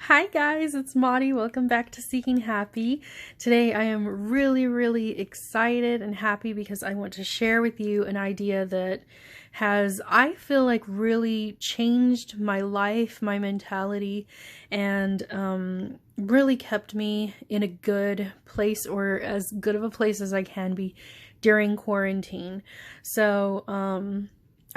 Hi guys, it's Maudie. Welcome back to Seeking Happy. Today I am really excited and happy because I want to share with you an idea that has, I feel like, really changed my life, my mentality, and really kept me in a good place, or as good of a place as I can be during quarantine. So,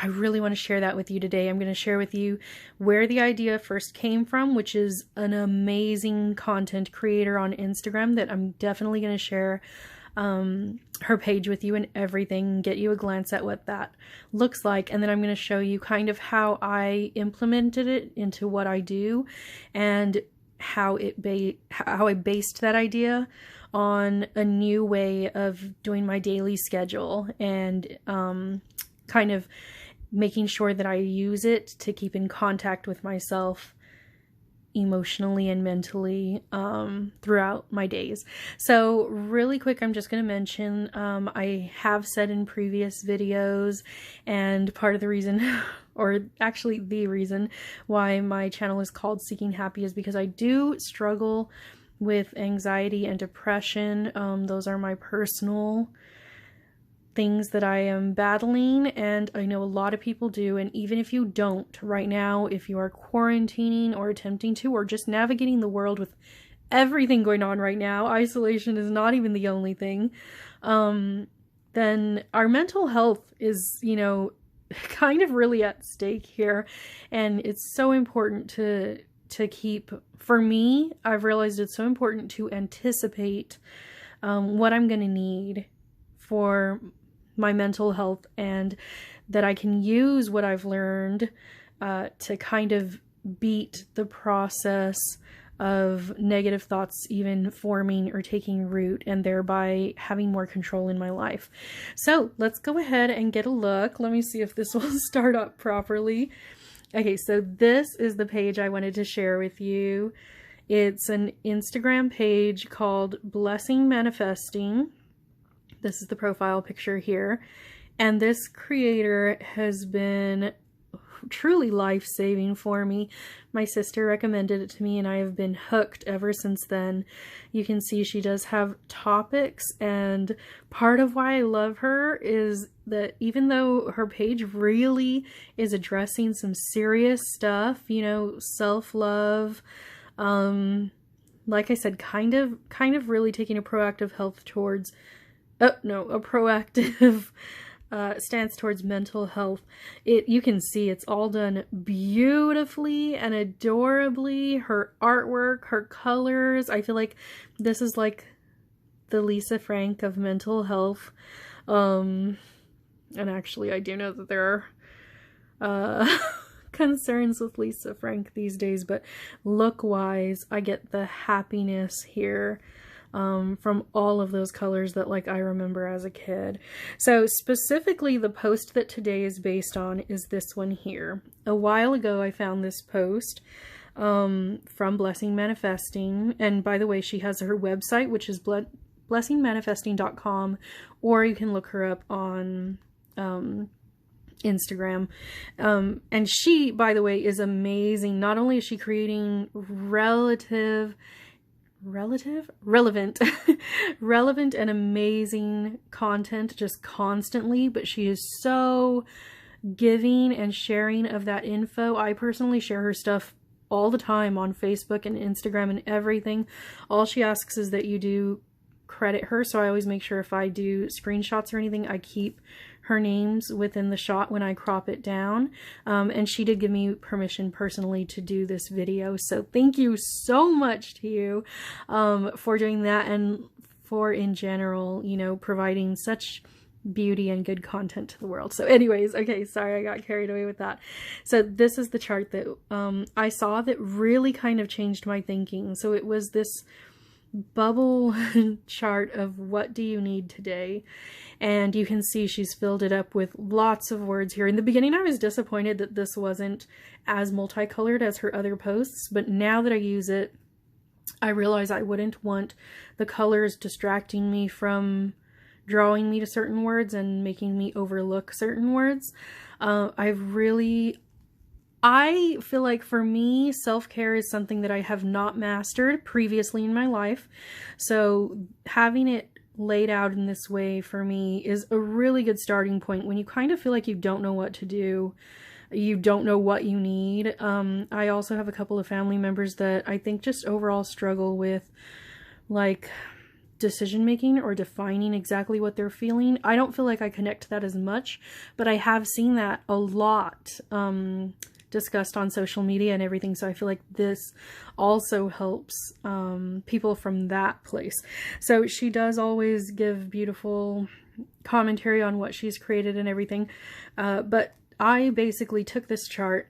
I really want to share that with you today. I'm going to share with you where the idea first came from, which is an amazing content creator on Instagram that I'm definitely going to share her page with you and everything, get you a glance at what that looks like. And then I'm going to show you kind of how I implemented it into what I do and how I based that idea on a new way of doing my daily schedule and kind of making sure that I use it to keep in contact with myself emotionally and mentally throughout my days. So really quick, I'm just going to mention, I have said in previous videos, and part of the reason, or actually the reason why my channel is called Seeking Happy is because I do struggle with anxiety and depression. Those are my personal things that I am battling, and I know a lot of people do. And even if you don't right now, if you are quarantining or attempting to, or just navigating the world with everything going on right now, isolation is not even the only thing, then our mental health is, kind of really at stake here. And it's so important to keep, for me, I've realized it's so important to anticipate what I'm going to need for my mental health, and that I can use what I've learned to kind of beat the process of negative thoughts even forming or taking root, and thereby having more control in my life. So let's go ahead and get a look. Let me see if this will start up properly. Okay, so this is the page I wanted to share with you. It's an Instagram page called Blessing Manifesting. This is the profile picture here. And this creator has been truly life-saving for me. My sister recommended it to me, and I have been hooked ever since then. You can see she does have topics, and part of why I love her is that even though her page really is addressing some serious stuff, self-love, like I said, kind of really taking a proactive proactive stance towards mental health. You can see it's all done beautifully and adorably. Her artwork, her colors, I feel like this is like the Lisa Frank of mental health. And actually I do know that there are concerns with Lisa Frank these days, but look-wise, I get the happiness here from all of those colors that I remember as a kid. So specifically the post that today is based on is this one here. A while ago I found this post from Blessing Manifesting, and by the way, she has her website, which is blessingmanifesting.com, or you can look her up on Instagram. And she, by the way, is amazing. Not only is she creating relevant and amazing content just constantly, but she is so giving and sharing of that info. I personally share her stuff all the time on Facebook and Instagram and everything. All she asks is that you do credit her, so I always make sure if I do screenshots or anything, I keep her names within the shot when I crop it down. And she did give me permission personally to do this video, so thank you so much to you for doing that, and for in general, providing such beauty and good content to the world. So anyways, okay, sorry, I got carried away with that. So this is the chart that I saw that really kind of changed my thinking. So it was this bubble chart of what do you need today, and you can see she's filled it up with lots of words here. In the beginning I was disappointed that this wasn't as multicolored as her other posts, but now that I use it, I realize I wouldn't want the colors distracting me from drawing me to certain words and making me overlook certain words. I've really I feel like for me, self-care is something that I have not mastered previously in my life. So having it laid out in this way for me is a really good starting point when you kind of feel like you don't know what to do. You don't know what you need. I also have a couple of family members that I think just overall struggle with like decision making or defining exactly what they're feeling. I don't feel like I connect to that as much, but I have seen that a lot discussed on social media and everything. So I feel like this also helps people from that place. So she does always give beautiful commentary on what she's created and everything. But I basically took this chart,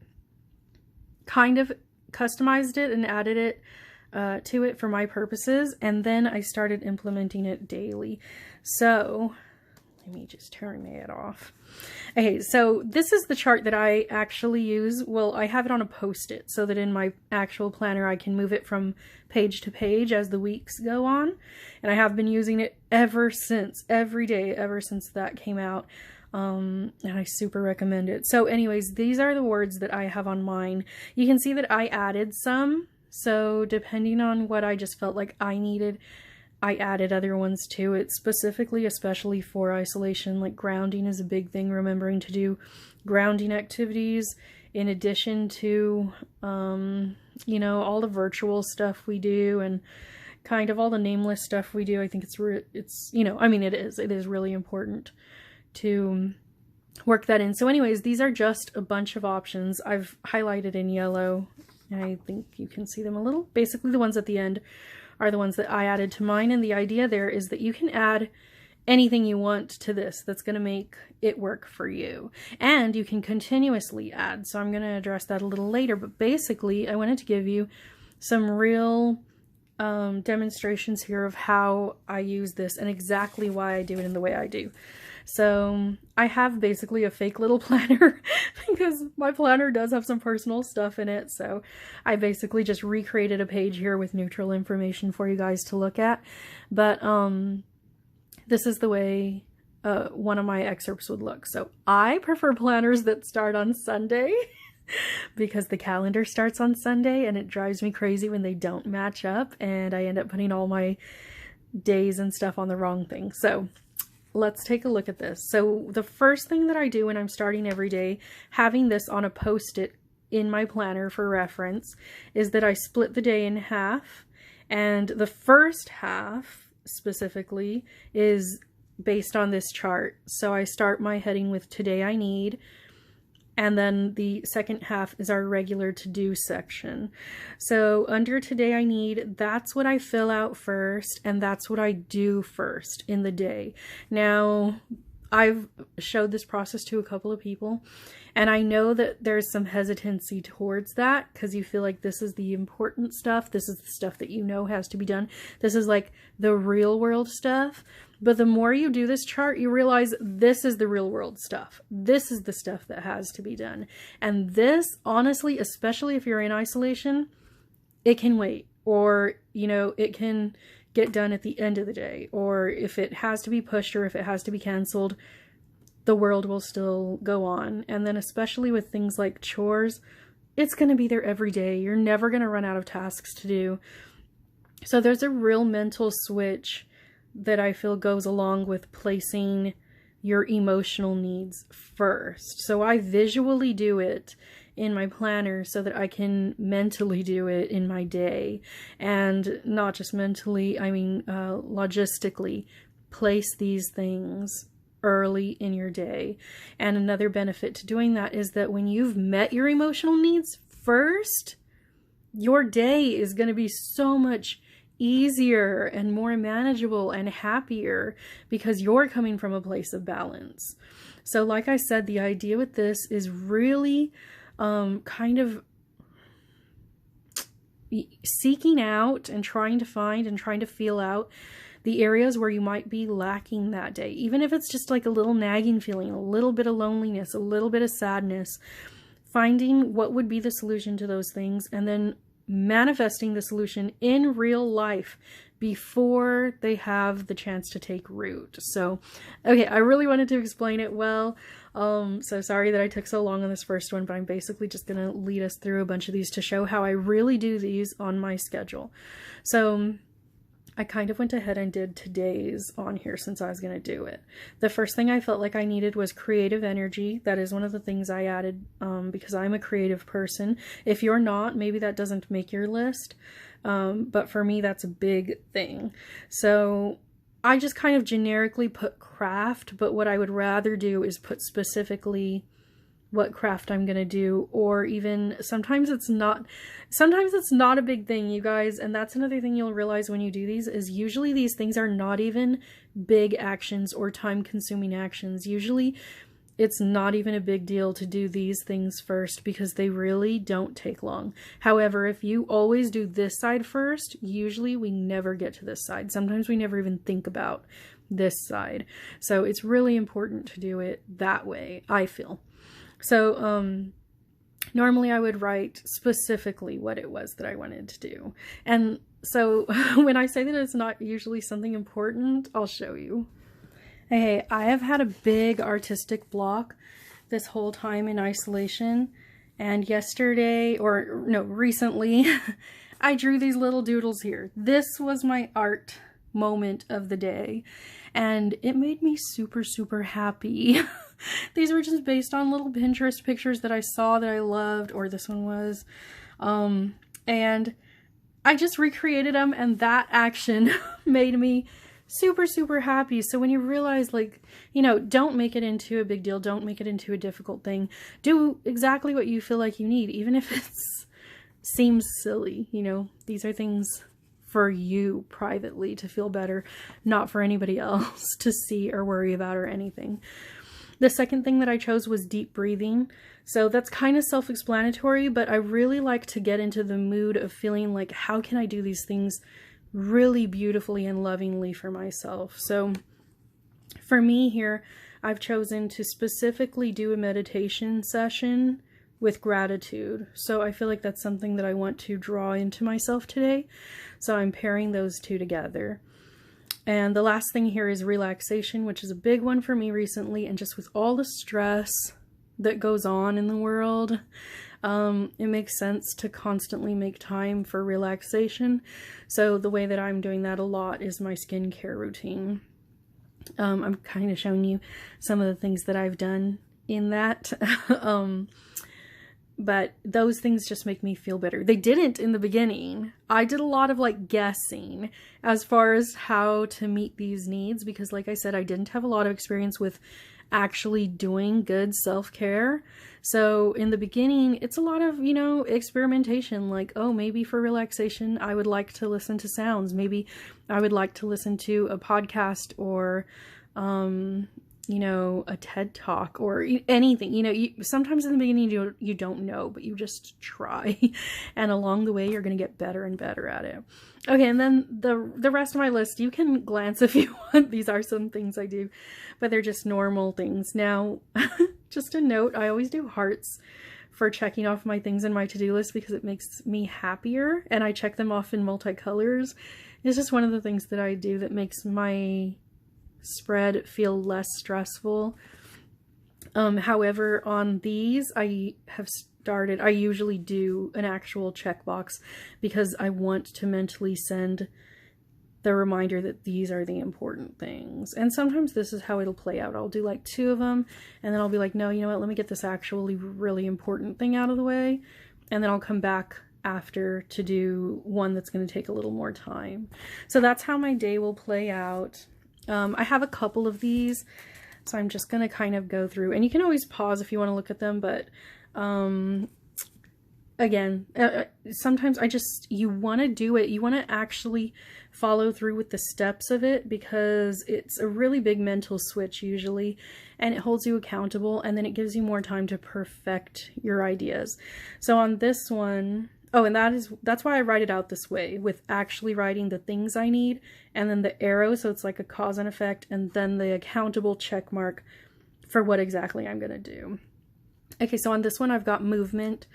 kind of customized it and added it to it for my purposes, and then I started implementing it daily. So let me just turn it off. Okay, so this is the chart that I actually use. Well, I have it on a post-it so that in my actual planner I can move it from page to page as the weeks go on, and I have been using it ever since, every day, ever since that came out. And I super recommend it. So anyways, these are the words that I have on mine. You can see that I added some. So depending on what I just felt like I needed, I added other ones to it, specifically, especially for isolation. Like grounding is a big thing, remembering to do grounding activities in addition to, you know, all the virtual stuff we do and kind of all the nameless stuff we do. I think it's, you know, I mean, it is really important to work that in. So anyways, these are just a bunch of options. I've highlighted in yellow. I think you can see them a little. Basically, the ones at the end are the ones that I added to mine. And the idea there is that you can add anything you want to this that's going to make it work for you. And you can continuously add. So I'm going to address that a little later. But basically, I wanted to give you some real demonstrations here of how I use this and exactly why I do it in the way I do. So I have basically a fake little planner because my planner does have some personal stuff in it. So I basically just recreated a page here with neutral information for you guys to look at. But this is the way one of my excerpts would look. So I prefer planners that start on Sunday because the calendar starts on Sunday and it drives me crazy when they don't match up and I end up putting all my days and stuff on the wrong thing. So let's take a look at this. So the first thing that I do when I'm starting every day, having this on a post-it in my planner for reference, is that I split the day in half. And the first half specifically is based on this chart. So I start my heading with Today I Need, and then the second half is our regular to-do section. So under Today I Need, that's what I fill out first, and that's what I do first in the day. Now, I've showed this process to a couple of people, and I know that there's some hesitancy towards that because you feel like this is the important stuff. This is the stuff that you know has to be done. This is like the real world stuff. But the more you do this chart, you realize this is the real world stuff. This is the stuff that has to be done. And this, honestly, especially if you're in isolation, it can wait. Or, you know, it can get done at the end of the day. Or if it has to be pushed or if it has to be canceled, the world will still go on. And then especially with things like chores, it's going to be there every day. You're never going to run out of tasks to do. So there's a real mental switch that I feel goes along with placing your emotional needs first. So I visually do it in my planner so that I can mentally do it in my day. And not just mentally, I mean logistically, place these things early in your day. And another benefit to doing that is that when you've met your emotional needs first, your day is going to be so much easier and more manageable and happier because you're coming from a place of balance. So like I said, the idea with this is really kind of seeking out and trying to find and trying to feel out the areas where you might be lacking that day. Even if it's just like a little nagging feeling, a little bit of loneliness, a little bit of sadness, finding what would be the solution to those things and then manifesting the solution in real life before they have the chance to take root. So, okay, I really wanted to explain it well. So sorry that I took so long on this first one, but I'm basically just going to lead us through a bunch of these to show how I really do these on my schedule. So I kind of went ahead and did today's on here since I was going to do it. The first thing I felt like I needed was creative energy. That is one of the things I added because I'm a creative person. If you're not, maybe that doesn't make your list. But for me, that's a big thing. So I just kind of generically put craft, but what I would rather do is put specifically what craft I'm gonna do, or even sometimes it's not a big thing, you guys. And that's another thing you'll realize when you do these is usually these things are not even big actions or time-consuming actions. Usually it's not even a big deal to do these things first because they really don't take long. However, if you always do this side first, usually we never get to this side. Sometimes we never even think about this side. So it's really important to do it that way, I feel. So, normally I would write specifically what it was that I wanted to do. And so when I say that it's not usually something important, I'll show you. Okay, I have had a big artistic block this whole time in isolation. And recently, I drew these little doodles here. This was my art moment of the day. And it made me super, super happy. These were just based on little Pinterest pictures that I saw that I loved, or this one was. And I just recreated them, and that action made me super, super happy. So when you realize, like, you know, don't make it into a big deal. Don't make it into a difficult thing. Do exactly what you feel like you need, even if it seems silly. You know, these are things for you privately to feel better, not for anybody else to see or worry about or anything. The second thing that I chose was deep breathing. So that's kind of self-explanatory, but I really like to get into the mood of feeling like, how can I do these things really beautifully and lovingly for myself? So for me here, I've chosen to specifically do a meditation session with gratitude. So I feel like that's something that I want to draw into myself today. So I'm pairing those two together. And the last thing here is relaxation, which is a big one for me recently. And just with all the stress that goes on in the world, it makes sense to constantly make time for relaxation. So the way that I'm doing that a lot is my skincare routine. I'm kind of showing you some of the things that I've done in that. But those things just make me feel better. They didn't in the beginning. I did a lot of like guessing as far as how to meet these needs because, like I said, I didn't have a lot of experience with actually doing good self-care. So in the beginning, it's a lot of, you know, experimentation. Like, oh, maybe for relaxation, I would like to listen to sounds. Maybe I would like to listen to a podcast or, you know, a TED Talk or anything. You know, sometimes in the beginning you don't know, but you just try. And along the way, you're going to get better and better at it. Okay, and then the rest of my list, you can glance if you want. These are some things I do, but they're just normal things. Now, just a note, I always do hearts for checking off my things in my to-do list because it makes me happier, and I check them off in multicolors. It's just one of the things that I do that makes my spread feel less stressful. However, on these, I usually do an actual checkbox because I want to mentally send the reminder that these are the important things. And sometimes this is how it'll play out. I'll do like 2 of them and then I'll be like, no, you know what? Let me get this actually really important thing out of the way. And then I'll come back after to do one that's going to take a little more time. So that's how my day will play out. I have a couple of these, so I'm just going to kind of go through, and you can always pause if you want to look at them, but again, sometimes you want to do it, you want to actually follow through with the steps of it because it's a really big mental switch usually, and it holds you accountable, and then it gives you more time to perfect your ideas. So on this one, oh, and that's why I write it out this way, with actually writing the things I need, and then the arrow, so it's like a cause and effect, and then the accountable check mark for what exactly I'm going to do. Okay, so on this one, I've got movement.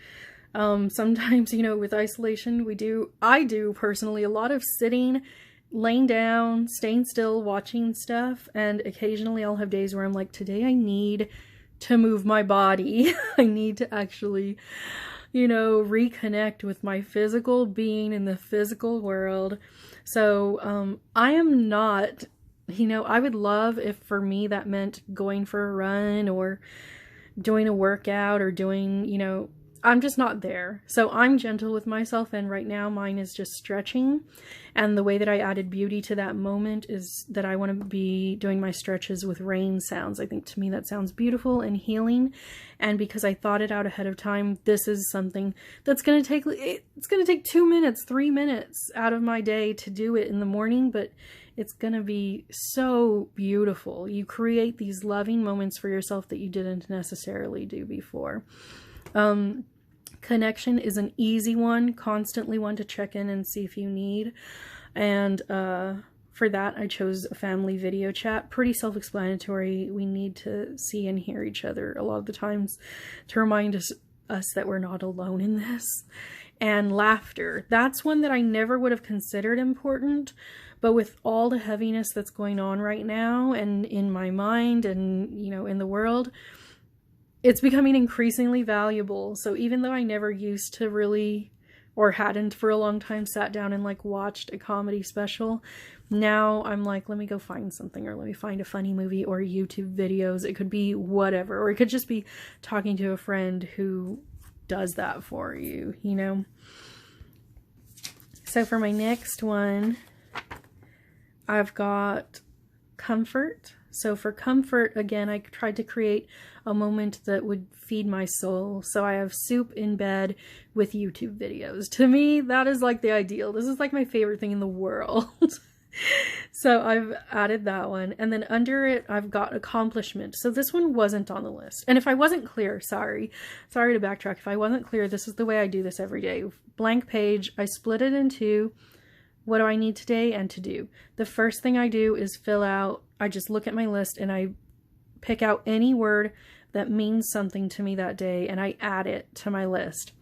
Sometimes, with isolation, I do personally a lot of sitting, laying down, staying still, watching stuff, and occasionally I'll have days where I'm like, today I need to move my body. I need to actually, reconnect with my physical being in the physical world. So, I am not, I would love if for me that meant going for a run or doing a workout or doing, I'm just not there. So I'm gentle with myself, and right now mine is just stretching. And the way that I added beauty to that moment is that I want to be doing my stretches with rain sounds. I think to me that sounds beautiful and healing. And because I thought it out ahead of time, this is something that's going to take, it's going to take 2 minutes, 3 minutes out of my day to do it in the morning, but it's going to be so beautiful. You create these loving moments for yourself that you didn't necessarily do before. Connection is an easy one, constantly one to check in and see if you need. And for that, I chose a family video chat. Pretty self-explanatory. We need to see and hear each other a lot of the times to remind us that we're not alone in this. And laughter. That's one that I never would have considered important. But with all the heaviness that's going on right now and in my mind and, in the world, it's becoming increasingly valuable. So even though I never used to really, or hadn't for a long time, sat down and watched a comedy special, now I'm like, let me go find something, or let me find a funny movie or YouTube videos. It could be whatever, or it could just be talking to a friend who does that for you, So for my next one, I've got comfort. So for comfort, again, I tried to create a moment that would feed my soul. So I have soup in bed with YouTube videos. To me, that is the ideal. This is my favorite thing in the world. So I've added that one. And then under it, I've got accomplishment. So this one wasn't on the list. And if I wasn't clear, sorry to backtrack. If I wasn't clear, this is the way I do this every day. Blank page, I split it into what do I need today and to do. The first thing I do is I just look at my list and I pick out any word that means something to me that day and I add it to my list.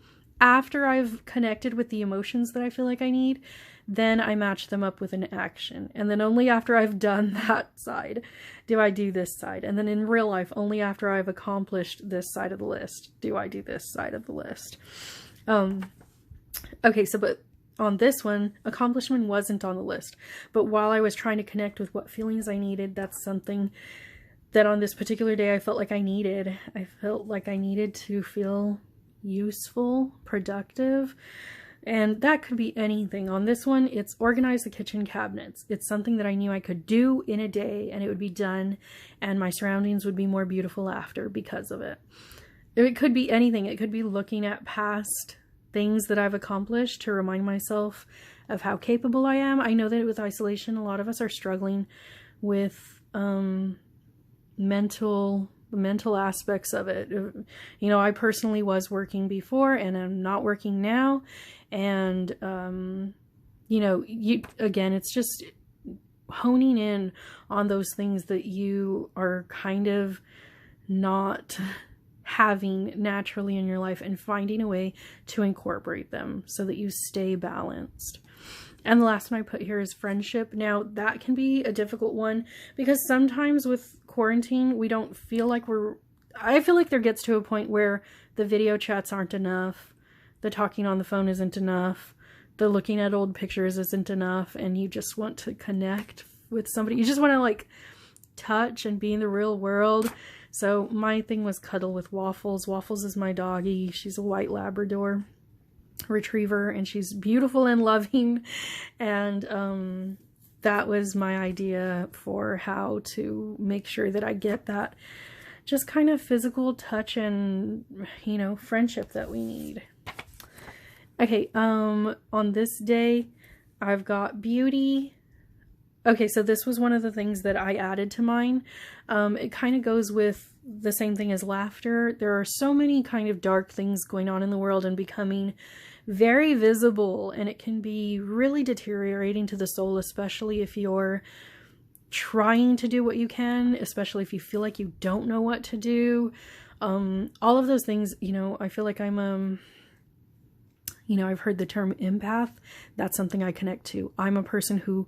After I've connected with the emotions that I feel like I need, then I match them up with an action. And then only after I've done that side do I do this side. And then in real life, only after I've accomplished this side of the list do I do this side of the list. Okay, but on this one, accomplishment wasn't on the list. But while I was trying to connect with what feelings I needed, that's something that on this particular day I felt like I needed. I felt like I needed to feel useful, productive, and that could be anything. On this one, it's organize the kitchen cabinets. It's something that I knew I could do in a day and it would be done, and my surroundings would be more beautiful after because of it. It could be anything. It could be looking at past things that I've accomplished to remind myself of how capable I am. I know that with isolation, a lot of us are struggling with mental aspects of it. I personally was working before and I'm not working now. And, again, it's just honing in on those things that you are kind of not having naturally in your life and finding a way to incorporate them so that you stay balanced. And the last one I put here is friendship. Now that can be a difficult one because sometimes with quarantine, we don't feel like I feel like there gets to a point where the video chats aren't enough. The talking on the phone isn't enough. The looking at old pictures isn't enough. And you just want to connect with somebody. You just want to touch and be in the real world. So my thing was cuddle with Waffles. Waffles is my doggie. She's a white Labrador retriever and she's beautiful and loving. And that was my idea for how to make sure that I get that just kind of physical touch and, friendship that we need. Okay, on this day, I've got beauty. Okay, so this was one of the things that I added to mine. It kind of goes with the same thing as laughter. There are so many kind of dark things going on in the world and becoming very visible, and it can be really deteriorating to the soul, especially if you're trying to do what you can, especially if you feel like you don't know what to do. All of those things, I feel like I'm You know, I've heard the term empath. That's something I connect to. I'm a person who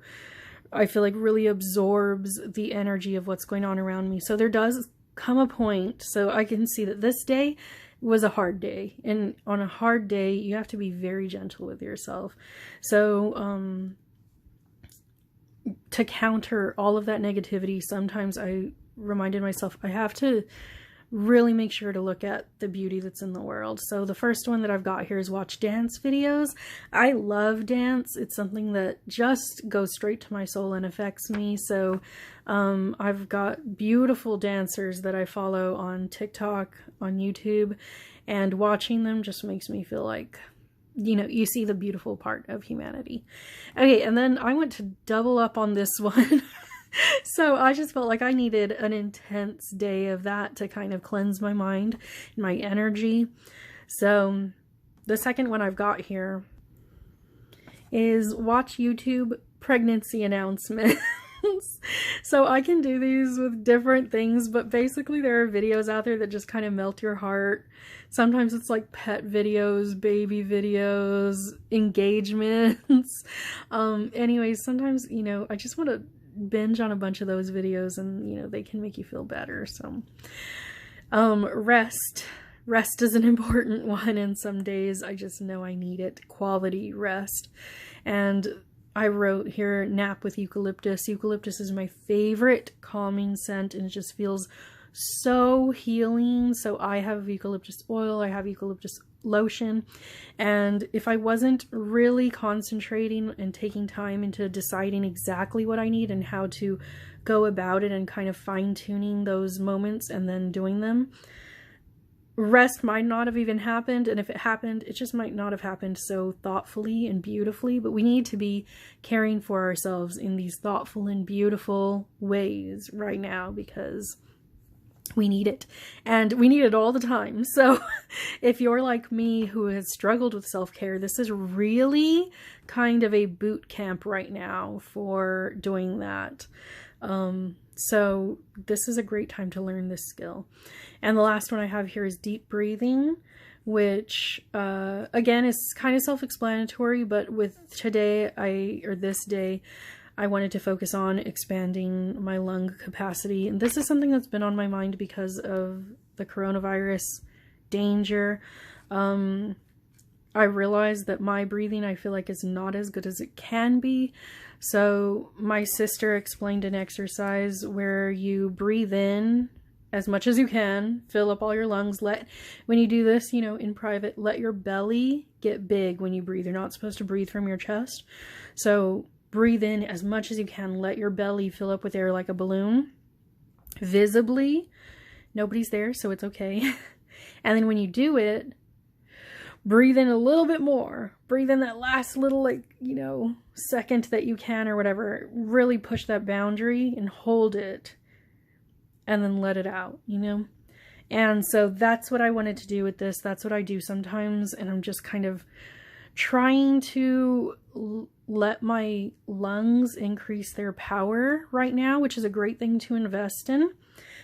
I feel like really absorbs the energy of what's going on around me. So there does come a point, so I can see that this day was a hard day. And on a hard day, you have to be very gentle with yourself. So, to counter all of that negativity, sometimes I reminded myself I have to really make sure to look at the beauty that's in the world. So the first one that I've got here is watch dance videos. I love dance. It's something that just goes straight to my soul and affects me. So I've got beautiful dancers that I follow on TikTok, on YouTube, and watching them just makes me feel like, you know, you see the beautiful part of humanity. Okay, and then I went to double up on this one. So I just felt like I needed an intense day of that to kind of cleanse my mind and my energy. So the second one I've got here is watch YouTube pregnancy announcements. So I can do these with different things, but basically there are videos out there that just kind of melt your heart. Sometimes it's like pet videos, baby videos, engagements. Anyways, sometimes, you know, I just want to binge on a bunch of those videos, and you know, they can make you feel better. So rest is an important one, and some days I just know I need it. Quality rest. And I wrote here, nap with eucalyptus. Eucalyptus is my favorite calming scent, and it just feels so healing. So I have eucalyptus oil, I have eucalyptus lotion, and if I wasn't really concentrating and taking time into deciding exactly what I need and how to go about it and kind of fine-tuning those moments and then doing them, rest might not have even happened. And if it happened, it just might not have happened so thoughtfully and beautifully. But we need to be caring for ourselves in these thoughtful and beautiful ways right now, because we need it, and we need it all the time. So if you're like me who has struggled with self-care, this is really kind of a boot camp right now for doing that. So this is a great time to learn this skill. And the last one I have here is deep breathing, which again is kind of self-explanatory, but with this day I wanted to focus on expanding my lung capacity. And this is something that's been on my mind because of the coronavirus danger. I realized that my breathing, I feel like, is not as good as it can be. So my sister explained an exercise where you breathe in as much as you can, fill up all your lungs. When you do this, you know, in private, let your belly get big when you breathe. You're not supposed to breathe from your chest. So breathe in as much as you can. Let your belly fill up with air like a balloon, visibly. Nobody's there, so it's okay. And then when you do it, breathe in a little bit more. Breathe in that last little, like, you know, second that you can or whatever. Really push that boundary and hold it. And then let it out, you know? And so that's what I wanted to do with this. That's what I do sometimes. And I'm just kind of trying to let my lungs increase their power right now, which is a great thing to invest in.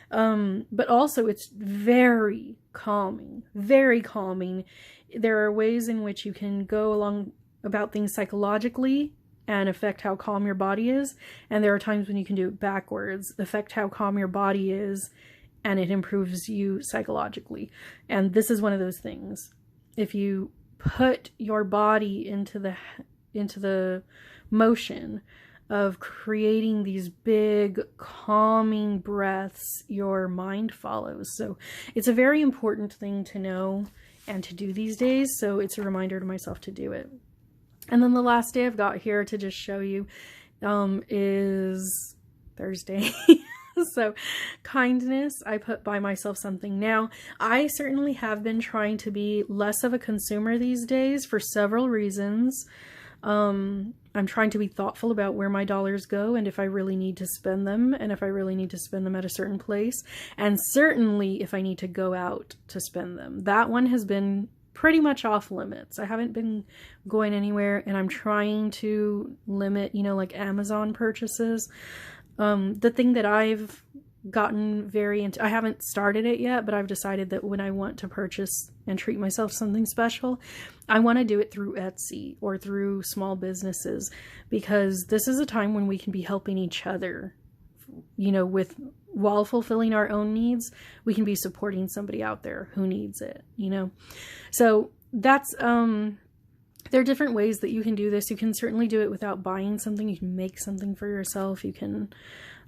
But also it's very calming, very calming. There are ways in which you can go along about things psychologically and affect how calm your body is. And there are times when you can do it backwards, affect how calm your body is, and it improves you psychologically. And this is one of those things. If you put your body into the motion of creating these big calming breaths, your mind follows. So it's a very important thing to know and to do these days. So it's a reminder to myself to do it. And then the last day I've got here to just show you is Thursday. So kindness, I put buy myself something. Now, I certainly have been trying to be less of a consumer these days for several reasons. I'm trying to be thoughtful about where my dollars go and if I really need to spend them, and if I really need to spend them at a certain place, and certainly if I need to go out to spend them. That one has been pretty much off limits. I haven't been going anywhere, and I'm trying to limit, you know, like Amazon purchases. The thing that I've gotten very into, I haven't started it yet, but I've decided that when I want to purchase and treat myself something special, I want to do it through Etsy or through small businesses, because this is a time when we can be helping each other, you know, while fulfilling our own needs, we can be supporting somebody out there who needs it, you know? So that's, there are different ways that you can do this. You can certainly do it without buying something. You can make something for yourself. You can,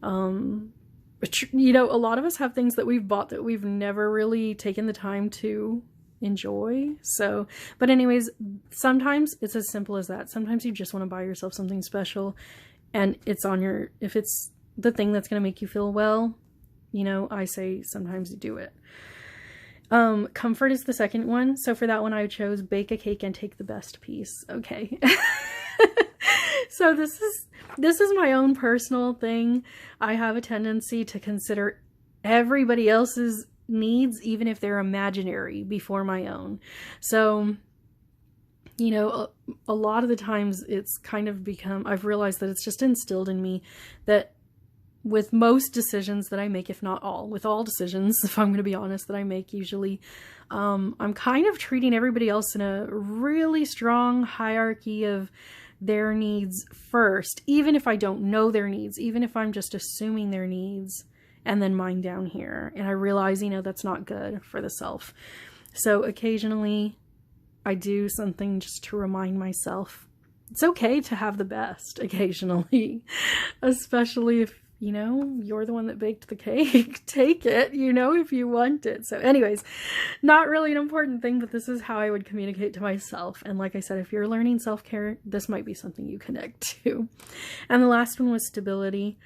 you know, a lot of us have things that we've bought that we've never really taken the time to enjoy. So, but anyways, sometimes it's as simple as that. Sometimes you just want to buy yourself something special, and it's on your, if it's the thing that's going to make you feel well, you know, I say sometimes you do it. Comfort is the second one. So for that one, I chose bake a cake and take the best piece. Okay. So this is my own personal thing. I have a tendency to consider everybody else's needs, even if they're imaginary, before my own. So, you know, a lot of the times it's kind of become, I've realized that it's just instilled in me that with most decisions that I make, if not all, with all decisions, if I'm going to be honest, that I make usually, I'm kind of treating everybody else in a really strong hierarchy of their needs first, even if I don't know their needs, even if I'm just assuming their needs, and then mine down here. And I realize, you know, that's not good for the self. So occasionally I do something just to remind myself it's okay to have the best occasionally, especially if, you know, you're the one that baked the cake. Take it, you know, if you want it. So anyways, not really an important thing, but this is how I would communicate to myself. And like I said, if you're learning self-care, this might be something you connect to. And the last one was stability.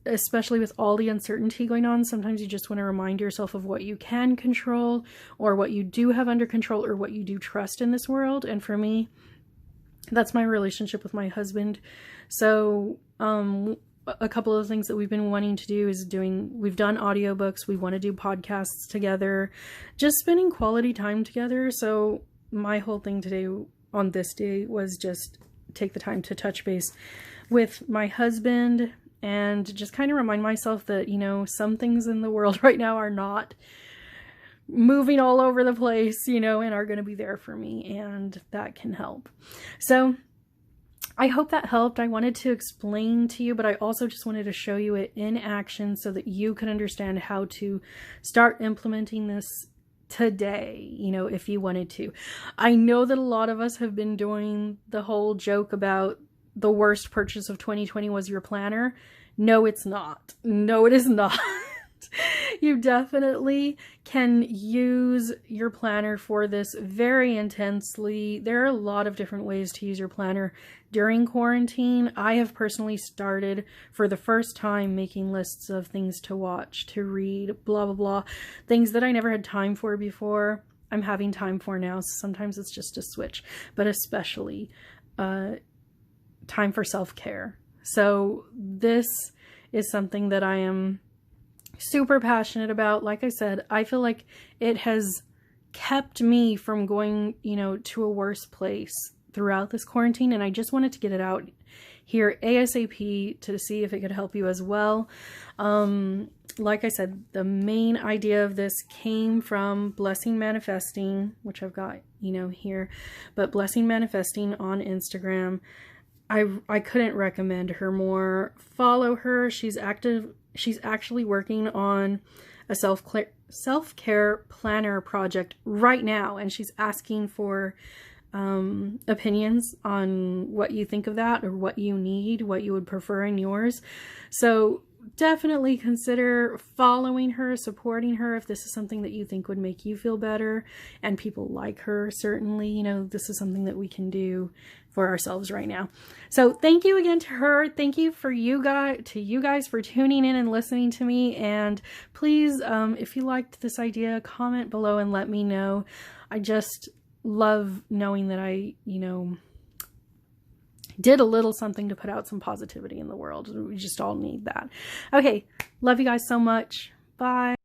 Especially with all the uncertainty going on, sometimes you just want to remind yourself of what you can control, or what you do have under control, or what you do trust in this world. And for me, that's my relationship with my husband. So, a couple of things that we've been wanting to do is we've done audiobooks, we want to do podcasts together, just spending quality time together. So my whole thing today, on this day, was just take the time to touch base with my husband and just kind of remind myself that, you know, some things in the world right now are not moving all over the place, you know, and are going to be there for me, and that can help. So I hope that helped. I wanted to explain to you, but I also just wanted to show you it in action so that you can understand how to start implementing this today, you know, if you wanted to. I know that a lot of us have been doing the whole joke about the worst purchase of 2020 was your planner. No, it's not. No, it is not. You definitely can use your planner for this very intensely. There are a lot of different ways to use your planner during quarantine. I have personally started for the first time making lists of things to watch, to read, blah, blah, blah. Things that I never had time for before, I'm having time for now. Sometimes it's just a switch, but especially time for self-care. So this is something that I am super passionate about. Like I said, I feel like it has kept me from going, you know, to a worse place throughout this quarantine, and I just wanted to get it out here ASAP to see if it could help you as well. Like I said, the main idea of this came from Blessing Manifesting, which I've got, you know, here, but Blessing Manifesting on Instagram. I couldn't recommend her more. Follow her. She's active. She's actually working on a self-care planner project right now, and she's asking for opinions on what you think of that, or what you need, what you would prefer in yours. So definitely consider following her, supporting her if this is something that you think would make you feel better, and people like her. Certainly, you know, this is something that we can do for ourselves right now. So thank you again to her. Thank you for you guys for tuning in and listening to me. And please, if you liked this idea, comment below and let me know. I just love knowing that I, you know, did a little something to put out some positivity in the world. We just all need that. Okay. Love you guys so much. Bye.